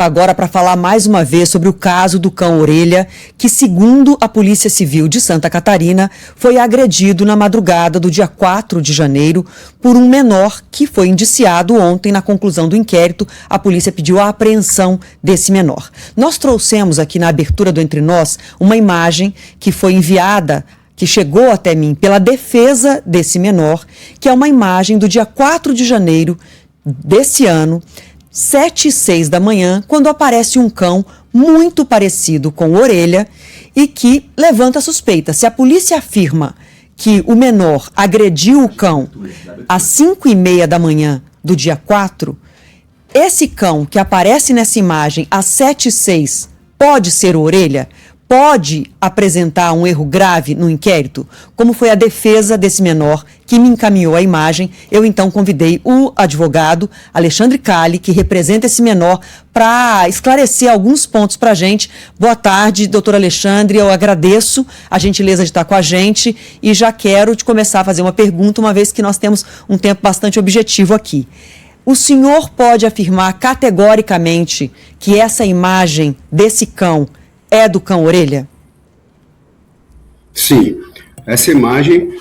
Agora para falar mais uma vez sobre o caso do cão Orelha, que, segundo a Polícia Civil de Santa Catarina, foi agredido na madrugada do dia 4 de janeiro por um menor que foi indiciado ontem. Na conclusão do inquérito, a polícia pediu a apreensão desse menor. Nós trouxemos aqui na abertura do Entre Nós uma imagem que foi enviada, que chegou até mim pela defesa desse menor, que é uma imagem do dia 4 de janeiro desse ano, 7h06 da manhã, quando aparece um cão muito parecido com Orelha e que levanta suspeita. Se a polícia afirma que o menor agrediu o cão às 5h30 da manhã do dia 4, esse cão que aparece nessa imagem às 7h06 pode ser Orelha? Pode apresentar um erro grave no inquérito? Como foi a defesa desse menor que me encaminhou a imagem, eu então convidei o advogado Alexandre Calli, que representa esse menor, para esclarecer alguns pontos para a gente. Boa tarde, doutor Alexandre, eu agradeço a gentileza de estar com a gente e já quero te começar a fazer uma pergunta, uma vez que nós temos um tempo bastante objetivo aqui. O senhor pode afirmar categoricamente que essa imagem desse cão é do cão Orelha? Sim, essa imagem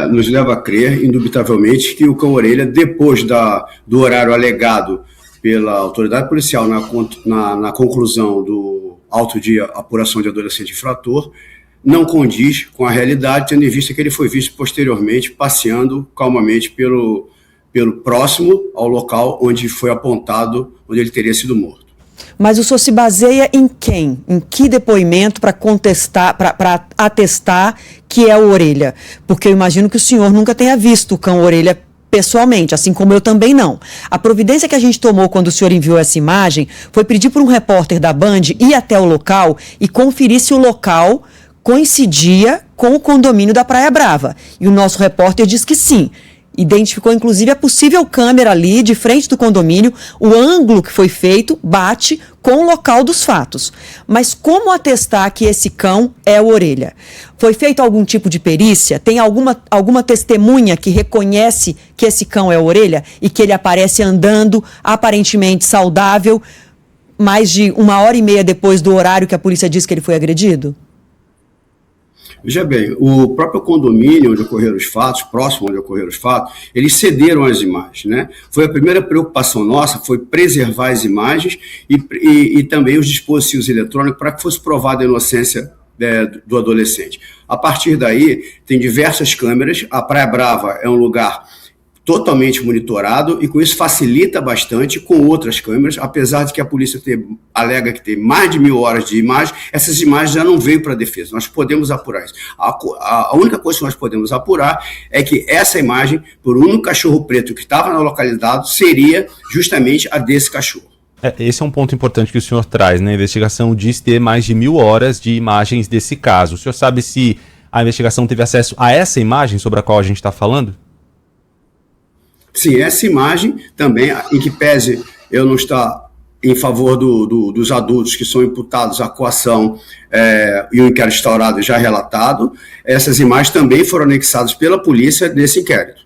nos leva a crer, indubitavelmente, que o cão Orelha, depois do horário alegado pela autoridade policial na conclusão do auto de apuração de adolescente infrator, não condiz com a realidade, tendo em vista que ele foi visto posteriormente passeando calmamente pelo próximo ao local onde foi apontado, onde ele teria sido morto. Mas o senhor se baseia em quem? Em que depoimento para contestar, para atestar que é o Orelha? Porque eu imagino que o senhor nunca tenha visto o cão Orelha pessoalmente, assim como eu também não. A providência que a gente tomou quando o senhor enviou essa imagem foi pedir para um repórter da Band ir até o local e conferir se o local coincidia com o condomínio da Praia Brava. E o nosso repórter diz que sim. Identificou, inclusive, a possível câmera ali de frente do condomínio, o ângulo que foi feito bate com o local dos fatos. Mas como atestar que esse cão é o Orelha? Foi feito algum tipo de perícia? Tem alguma testemunha que reconhece que esse cão é o Orelha e que ele aparece andando aparentemente saudável mais de 1h30 depois do horário que a polícia diz que ele foi agredido? Veja bem, o próprio condomínio onde ocorreram os fatos, próximo onde ocorreram os fatos, eles cederam as imagens, né? Foi a primeira preocupação nossa, foi preservar as imagens e também os dispositivos eletrônicos para que fosse provada a inocência do adolescente. A partir daí, tem diversas câmeras, a Praia Brava é um lugar totalmente monitorado e com isso facilita bastante com outras câmeras, apesar de que a polícia alega que tem mais de 1.000 horas de imagem, essas imagens já não veio para a defesa, nós podemos apurar isso. A única coisa que nós podemos apurar é que essa imagem, por um cachorro preto que estava na localidade, seria justamente a desse cachorro. Esse é um ponto importante que o senhor traz, né? A investigação diz ter mais de 1.000 horas de imagens desse caso. O senhor sabe se a investigação teve acesso a essa imagem sobre a qual a gente está falando? Sim, essa imagem também, em que pese eu não estar em favor dos adultos que são imputados à coação e o inquérito instaurado já relatado, essas imagens também foram anexadas pela polícia nesse inquérito.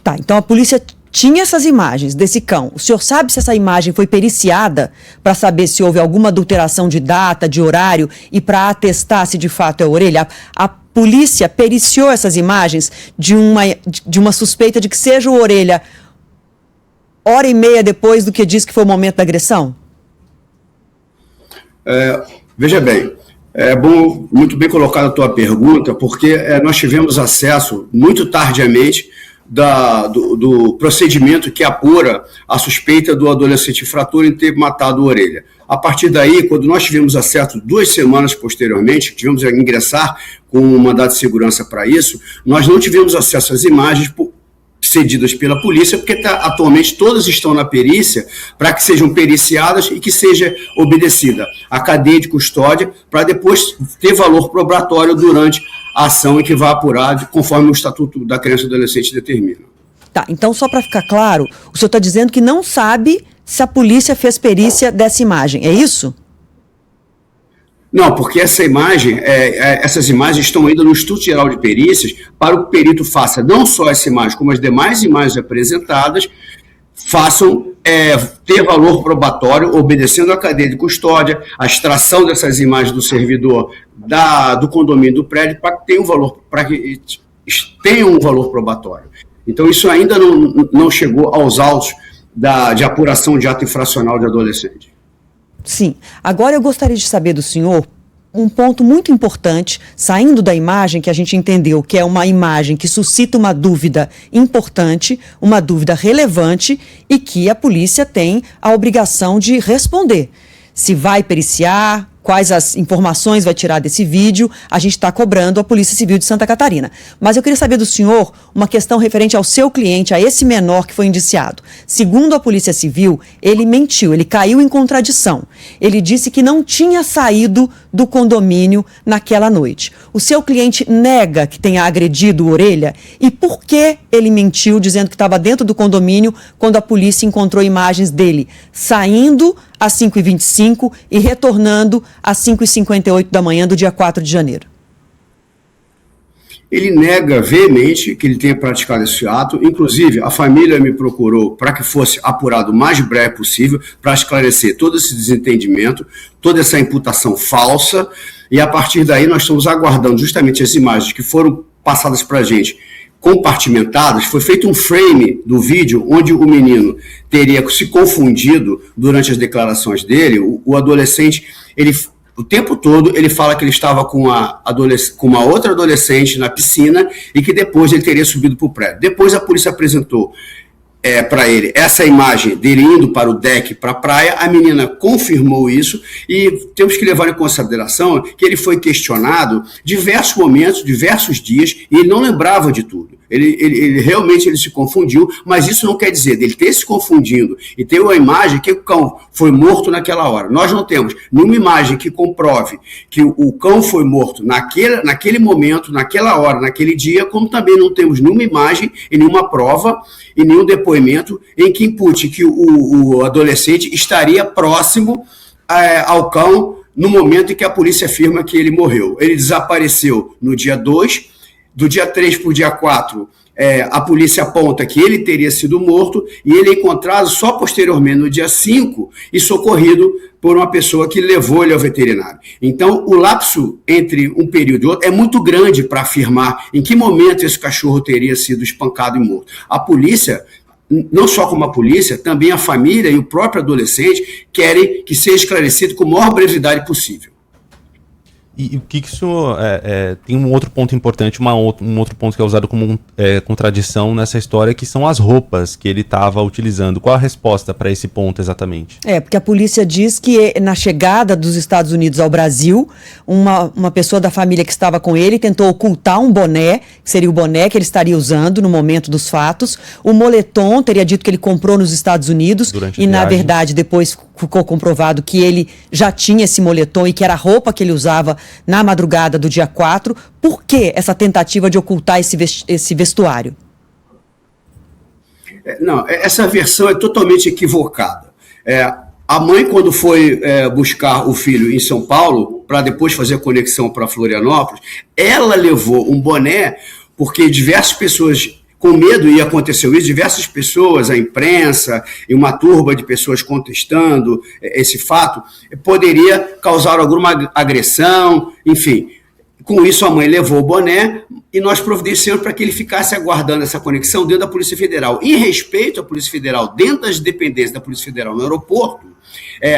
Tá, então a polícia tinha essas imagens desse cão. O senhor sabe se essa imagem foi periciada para saber se houve alguma adulteração de data, de horário e para atestar se de fato é Orelha? A polícia periciou essas imagens de uma suspeita de que seja o Orelha 1h30 depois do que diz que foi o momento da agressão? Veja bem, muito bem colocada a tua pergunta, porque nós tivemos acesso muito tardiamente do procedimento que apura a suspeita do adolescente infrator em ter matado o Orelha. A partir daí, quando nós tivemos acesso 2 semanas posteriormente, tivemos a ingressar com um mandado de segurança para isso, nós não tivemos acesso às imagens cedidas pela polícia, porque atualmente todas estão na perícia para que sejam periciadas e que seja obedecida a cadeia de custódia para depois ter valor probatório durante a ação em que vai apurar conforme o Estatuto da Criança e do Adolescente determina. Tá, então só para ficar claro, o senhor está dizendo que não sabe se a polícia fez perícia dessa imagem, é isso? Não, porque essa imagem, essas imagens estão ainda no Instituto Geral de Perícias para que o perito faça não só essa imagem, como as demais imagens apresentadas, façam ter valor probatório, obedecendo à cadeia de custódia, a extração dessas imagens do servidor do condomínio do prédio para que tenha um valor probatório. Então, isso ainda não chegou aos autos de apuração de ato infracional de adolescente. Sim. Agora eu gostaria de saber do senhor um ponto muito importante, saindo da imagem que a gente entendeu que é uma imagem que suscita uma dúvida importante, uma dúvida relevante e que a polícia tem a obrigação de responder. Se vai periciar, quais as informações vai tirar desse vídeo, a gente está cobrando a Polícia Civil de Santa Catarina. Mas eu queria saber do senhor uma questão referente ao seu cliente, a esse menor que foi indiciado. Segundo a Polícia Civil, ele mentiu, ele caiu em contradição. Ele disse que não tinha saído do condomínio naquela noite. O seu cliente nega que tenha agredido o Orelha e por que ele mentiu dizendo que estava dentro do condomínio quando a polícia encontrou imagens dele saindo às 5h25 e retornando às 5h58 da manhã do dia 4 de janeiro? Ele nega veemente que ele tenha praticado esse ato. Inclusive, a família me procurou para que fosse apurado o mais breve possível para esclarecer todo esse desentendimento, toda essa imputação falsa. E a partir daí nós estamos aguardando justamente as imagens que foram passadas para a gente, compartimentadas. Foi feito um frame do vídeo onde o menino teria se confundido durante as declarações dele. O adolescente, o tempo todo ele fala que ele estava com uma outra adolescente na piscina e que depois ele teria subido para o prédio. Depois a polícia apresentou para ele essa imagem dele indo para o deck, para a praia. A menina confirmou isso e temos que levar em consideração que ele foi questionado diversos momentos, diversos dias, e ele não lembrava de tudo. Ele realmente se confundiu, mas isso não quer dizer dele ter se confundido e ter uma imagem que o cão foi morto naquela hora. Nós não temos nenhuma imagem que comprove que o cão foi morto naquele momento, naquela hora, naquele dia, como também não temos nenhuma imagem e nenhuma prova e nenhum depoimento em que impute que o adolescente estaria próximo ao cão no momento em que a polícia afirma que ele morreu. Ele desapareceu no dia 2, do dia 3 para o dia 4, a polícia aponta que ele teria sido morto e ele é encontrado só posteriormente no dia 5 e socorrido por uma pessoa que levou ele ao veterinário. Então, o lapso entre um período e outro é muito grande para afirmar em que momento esse cachorro teria sido espancado e morto. A polícia, não só como a polícia, também a família e o próprio adolescente querem que seja esclarecido com a maior brevidade possível. E o que isso tem um outro ponto importante, um outro ponto que é usado como contradição nessa história, que são as roupas que ele estava utilizando. Qual a resposta para esse ponto exatamente? Porque a polícia diz que na chegada dos Estados Unidos ao Brasil, uma pessoa da família que estava com ele tentou ocultar um boné, que seria o boné que ele estaria usando no momento dos fatos. O moletom teria dito que ele comprou nos Estados Unidos e, na verdade, depois ficou comprovado que ele já tinha esse moletom e que era a roupa que ele usava na madrugada do dia 4. Por que essa tentativa de ocultar esse vestuário? Não, essa versão é totalmente equivocada. A mãe, quando foi buscar o filho em São Paulo, para depois fazer a conexão para Florianópolis, ela levou um boné, porque diversas pessoas, com medo, e aconteceu isso, diversas pessoas, a imprensa e uma turba de pessoas contestando esse fato, poderia causar alguma agressão, enfim. Com isso, a mãe levou o boné e nós providenciamos para que ele ficasse aguardando essa conexão dentro da Polícia Federal. Em respeito à Polícia Federal, dentro das dependências da Polícia Federal no aeroporto,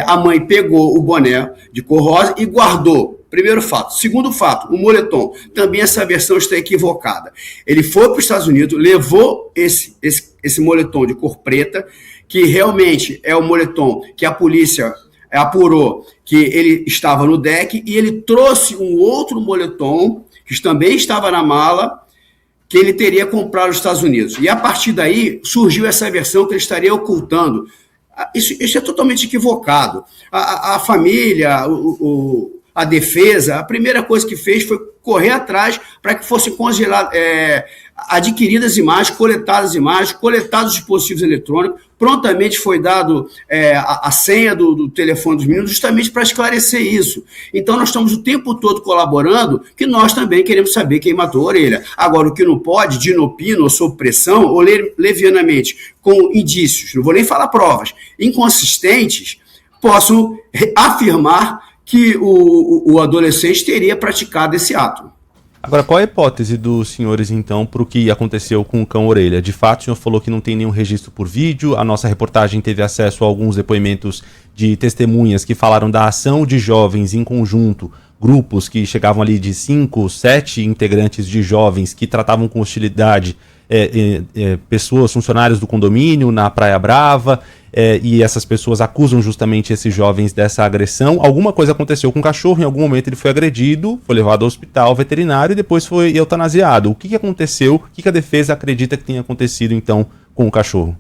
a mãe pegou o boné de cor rosa e guardou. Primeiro fato. Segundo fato, o moletom. Também essa versão está equivocada. Ele foi para os Estados Unidos, levou esse moletom de cor preta, que realmente é o moletom que a polícia apurou que ele estava no deck, e ele trouxe um outro moletom, que também estava na mala, que ele teria comprado nos Estados Unidos. E a partir daí surgiu essa versão que ele estaria ocultando. Isso é totalmente equivocado. A família, a defesa, a primeira coisa que fez foi correr atrás para que fosse congelado, adquiridas imagens, coletados dispositivos eletrônicos, prontamente foi dado a senha do telefone dos meninos justamente para esclarecer isso. Então nós estamos o tempo todo colaborando, que nós também queremos saber quem matou a Orelha. Agora, o que não pode, de inopino ou sob pressão, ou levianamente, com indícios, não vou nem falar provas, inconsistentes, posso afirmar que o adolescente teria praticado esse ato. Agora, qual a hipótese dos senhores, então, para o que aconteceu com o cão Orelha? De fato, o senhor falou que não tem nenhum registro por vídeo, a nossa reportagem teve acesso a alguns depoimentos de testemunhas que falaram da ação de jovens em conjunto, grupos que chegavam ali de 5, 7 integrantes de jovens que tratavam com hostilidade pessoas, funcionários do condomínio na Praia Brava, e essas pessoas acusam justamente esses jovens dessa agressão. Alguma coisa aconteceu com o cachorro, em algum momento ele foi agredido, foi levado ao hospital veterinário e depois foi eutanasiado. O que aconteceu? O que a defesa acredita que tenha acontecido então com o cachorro?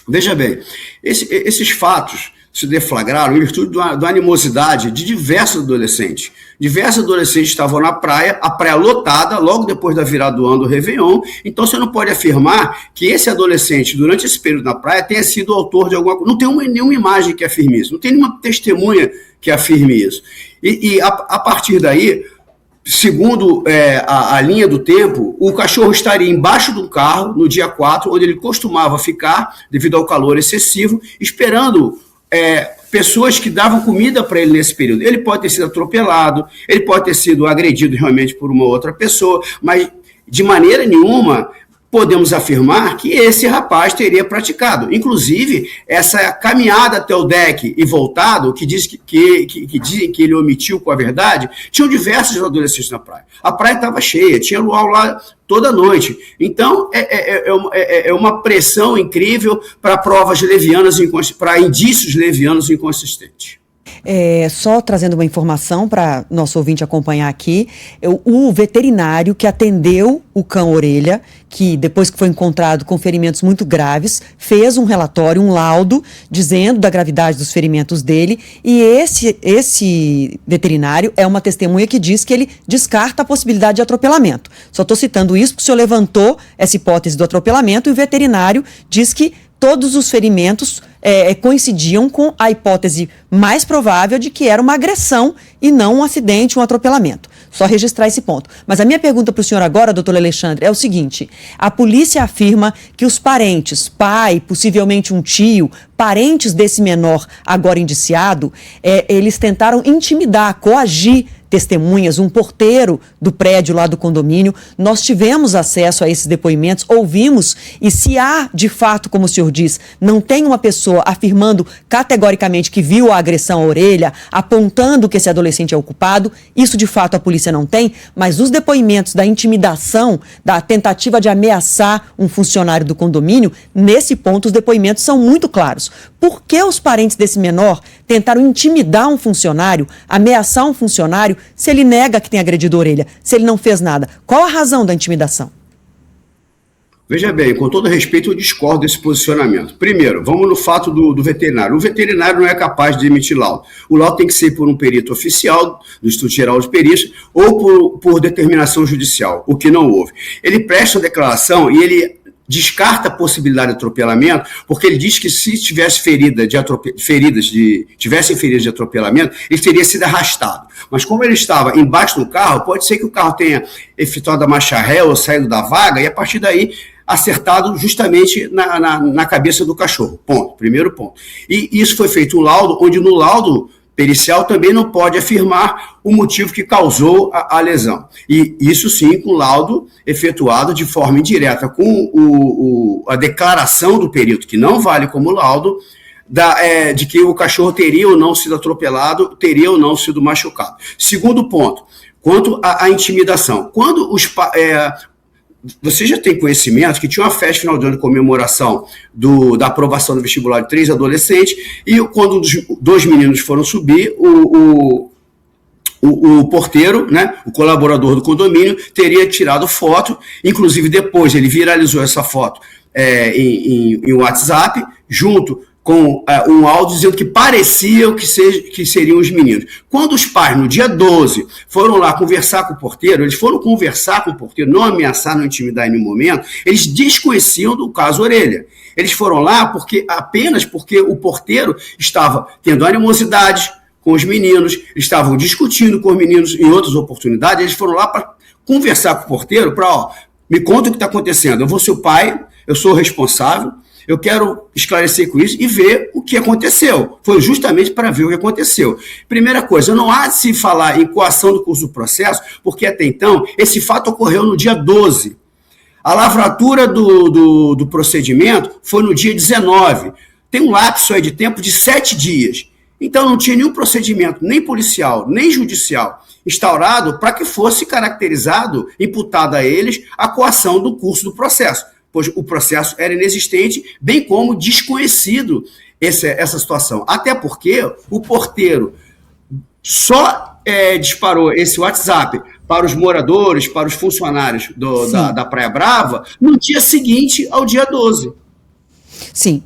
Veja bem, esses fatos se deflagraram em virtude da animosidade de diversos adolescentes. Diversos adolescentes estavam na praia, a praia lotada, logo depois da virada do ano do Réveillon. Então você não pode afirmar que esse adolescente, durante esse período na praia, tenha sido autor de alguma coisa. Não tem nenhuma imagem que afirme isso, não tem nenhuma testemunha que afirme isso. E a partir daí, segundo a linha do tempo, o cachorro estaria embaixo do carro no dia 4, onde ele costumava ficar, devido ao calor excessivo, esperando pessoas que davam comida para ele nesse período. Ele pode ter sido atropelado, ele pode ter sido agredido realmente por uma outra pessoa, mas de maneira nenhuma podemos afirmar que esse rapaz teria praticado. Inclusive, essa caminhada até o deck e voltado, que dizem que ele omitiu com a verdade, tinham diversos adolescentes na praia. A praia estava cheia, tinha luau lá toda noite. Então, é uma pressão incrível para provas levianas, para indícios levianos inconsistentes. Só trazendo uma informação para nosso ouvinte acompanhar aqui, o veterinário que atendeu o cão Orelha, que depois que foi encontrado com ferimentos muito graves, fez um relatório, um laudo, dizendo da gravidade dos ferimentos dele, e esse veterinário é uma testemunha que diz que ele descarta a possibilidade de atropelamento. Só estou citando isso porque o senhor levantou essa hipótese do atropelamento e o veterinário diz que todos os ferimentos coincidiam com a hipótese mais provável de que era uma agressão e não um acidente, um atropelamento. Só registrar esse ponto. Mas a minha pergunta para o senhor agora, doutor Alexandre, é o seguinte: a polícia afirma que os parentes, pai, possivelmente um tio, parentes desse menor agora indiciado, eles tentaram intimidar, coagir testemunhas, um porteiro do prédio lá do condomínio. Nós tivemos acesso a esses depoimentos, ouvimos, e se há, de fato, como o senhor diz, não tem uma pessoa afirmando categoricamente que viu a agressão à Orelha, apontando que esse adolescente é o culpado, isso de fato a polícia não tem, mas os depoimentos da intimidação, da tentativa de ameaçar um funcionário do condomínio, nesse ponto os depoimentos são muito claros. Por que os parentes desse menor tentaram intimidar um funcionário, ameaçar um funcionário, se ele nega que tem agredido a Orelha, se ele não fez nada? Qual a razão da intimidação? Veja bem, com todo respeito, eu discordo desse posicionamento. Primeiro, vamos no fato do veterinário. O veterinário não é capaz de emitir laudo. O laudo tem que ser por um perito oficial do Instituto Geral de Perícia ou por determinação judicial, o que não houve. Ele presta a declaração e ele descarta a possibilidade de atropelamento, porque ele diz que se tivesse tivessem feridas de atropelamento, ele teria sido arrastado. Mas como ele estava embaixo do carro, pode ser que o carro tenha efetuado a marcha ré ou saído da vaga e a partir daí acertado justamente na cabeça do cachorro. Ponto. Primeiro ponto. E isso foi feito um laudo, onde no laudo pericial também não pode afirmar o motivo que causou a lesão. E isso sim com laudo efetuado de forma indireta, com a declaração do perito, que não vale como laudo, de que o cachorro teria ou não sido atropelado, teria ou não sido machucado. Segundo ponto, quanto à intimidação. Quando você já tem conhecimento que tinha uma festa final de ano de comemoração da aprovação do vestibular de 3 adolescentes, e quando os 2 meninos foram subir, o porteiro, né, o colaborador do condomínio, teria tirado foto, inclusive depois ele viralizou essa foto em WhatsApp, junto com um áudio dizendo que parecia que seriam os meninos. Quando os pais, no dia 12, foram lá conversar com o porteiro, eles foram conversar com o porteiro, não ameaçar, não intimidar em nenhum momento, eles desconheciam do caso Orelha. Eles foram lá apenas porque o porteiro estava tendo animosidades com os meninos, eles estavam discutindo com os meninos em outras oportunidades, eles foram lá para conversar com o porteiro, me conta o que está acontecendo, eu vou ser o pai, eu sou o responsável, eu quero esclarecer com isso e ver o que aconteceu. Foi justamente para ver o que aconteceu. Primeira coisa, não há de se falar em coação do curso do processo, porque até então, esse fato ocorreu no dia 12. A lavratura do procedimento foi no dia 19. Tem um lapso aí de tempo de 7 dias. Então não tinha nenhum procedimento, nem policial, nem judicial, instaurado para que fosse caracterizado, imputado a eles, a coação do curso do processo. Pois o processo era inexistente, bem como desconhecido essa situação. Até porque o porteiro só disparou esse WhatsApp para os moradores, para os funcionários da Praia Brava, no dia seguinte ao dia 12. Sim,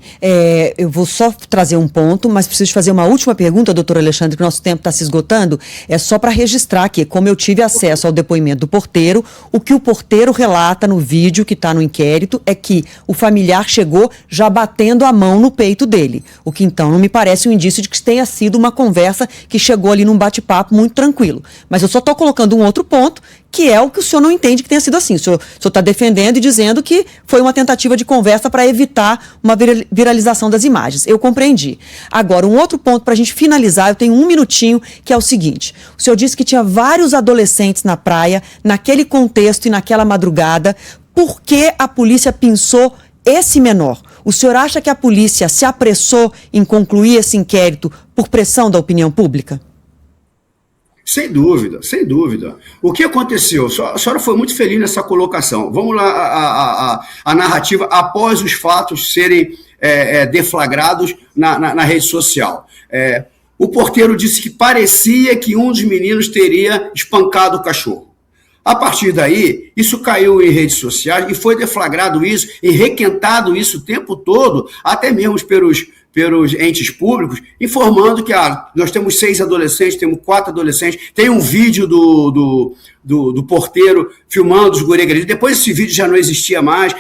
eu vou só trazer um ponto, mas preciso fazer uma última pergunta, doutor Alexandre, que o nosso tempo está se esgotando. É só para registrar aqui, como eu tive acesso ao depoimento do porteiro, o que o porteiro relata no vídeo que está no inquérito é que o familiar chegou já batendo a mão no peito dele, o que então não me parece um indício de que tenha sido uma conversa que chegou ali num bate-papo muito tranquilo. Mas eu só estou colocando um outro ponto, que é o que o senhor não entende que tenha sido assim. O senhor está defendendo e dizendo que foi uma tentativa de conversa para evitar uma viralização das imagens. Eu compreendi. Agora, um outro ponto para a gente finalizar, eu tenho um minutinho, que é o seguinte. O senhor disse que tinha vários adolescentes na praia, naquele contexto e naquela madrugada. Por que a polícia pensou esse menor? O senhor acha que a polícia se apressou em concluir esse inquérito por pressão da opinião pública? Sem dúvida, sem dúvida. O que aconteceu? A senhora foi muito feliz nessa colocação. Vamos lá, a narrativa após os fatos serem deflagrados na rede social. O porteiro disse que parecia que um dos meninos teria espancado o cachorro. A partir daí, isso caiu em redes sociais e foi deflagrado isso e requentado isso o tempo todo, até mesmo pelos entes públicos, informando que nós temos 6 adolescentes, temos 4 adolescentes, tem um vídeo do porteiro filmando os guri agredidos, depois esse vídeo já não existia mais,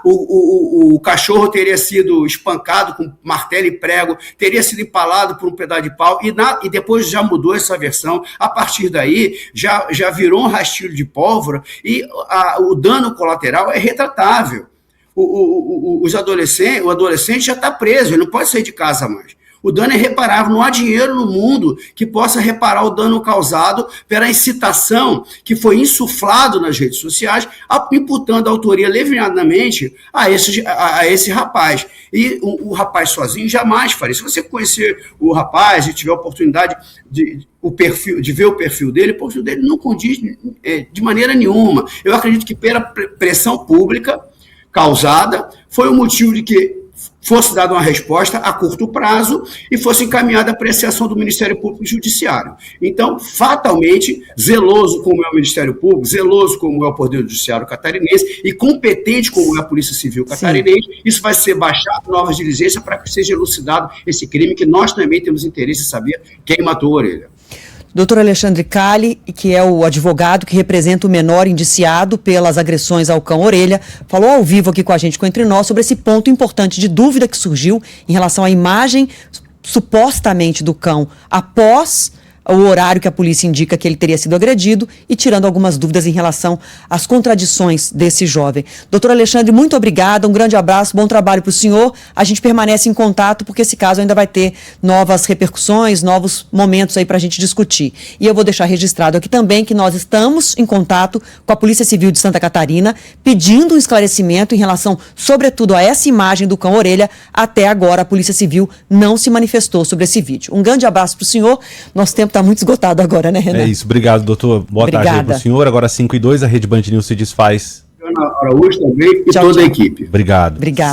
o cachorro teria sido espancado com martelo e prego, teria sido empalado por um pedaço de pau, e depois já mudou essa versão, a partir daí já virou um rastilho de pólvora, e o dano colateral é retratável. O adolescente já está preso, ele não pode sair de casa mais. O dano é reparável, não há dinheiro no mundo que possa reparar o dano causado pela incitação que foi insuflado nas redes sociais, imputando a autoria levianamente a esse rapaz. E o rapaz sozinho jamais faria. Se você conhecer o rapaz e tiver a oportunidade de ver o perfil dele não condiz de maneira nenhuma. Eu acredito que pela pressão pública causada, foi o motivo de que fosse dada uma resposta a curto prazo e fosse encaminhada a apreciação do Ministério Público e Judiciário. Então, fatalmente, zeloso como é o Ministério Público, zeloso como é o Poder Judiciário catarinense e competente como é a Polícia Civil catarinense, isso vai ser baixado novas diligências para que seja elucidado esse crime, que nós também temos interesse em saber quem matou a Orelha. Doutor Alexandre Calli, que é o advogado que representa o menor indiciado pelas agressões ao cão Orelha, falou ao vivo aqui com a gente, com Entre Nós, sobre esse ponto importante de dúvida que surgiu em relação à imagem supostamente do cão após o horário que a polícia indica que ele teria sido agredido e tirando algumas dúvidas em relação às contradições desse jovem. Doutor Alexandre, muito obrigada, um grande abraço, bom trabalho para o senhor. A gente permanece em contato porque esse caso ainda vai ter novas repercussões, novos momentos aí para a gente discutir. E eu vou deixar registrado aqui também que nós estamos em contato com a Polícia Civil de Santa Catarina, pedindo um esclarecimento em relação, sobretudo, a essa imagem do cão Orelha. Até agora a Polícia Civil não se manifestou sobre esse vídeo. Um grande abraço para o senhor, nosso tempo está muito esgotado agora, né, Renan? É isso, obrigado, doutor. Boa tarde aí para o senhor. Agora 5:02, a Rede Band News se desfaz. Ana Araújo também e toda a equipe. Obrigado. Obrigado.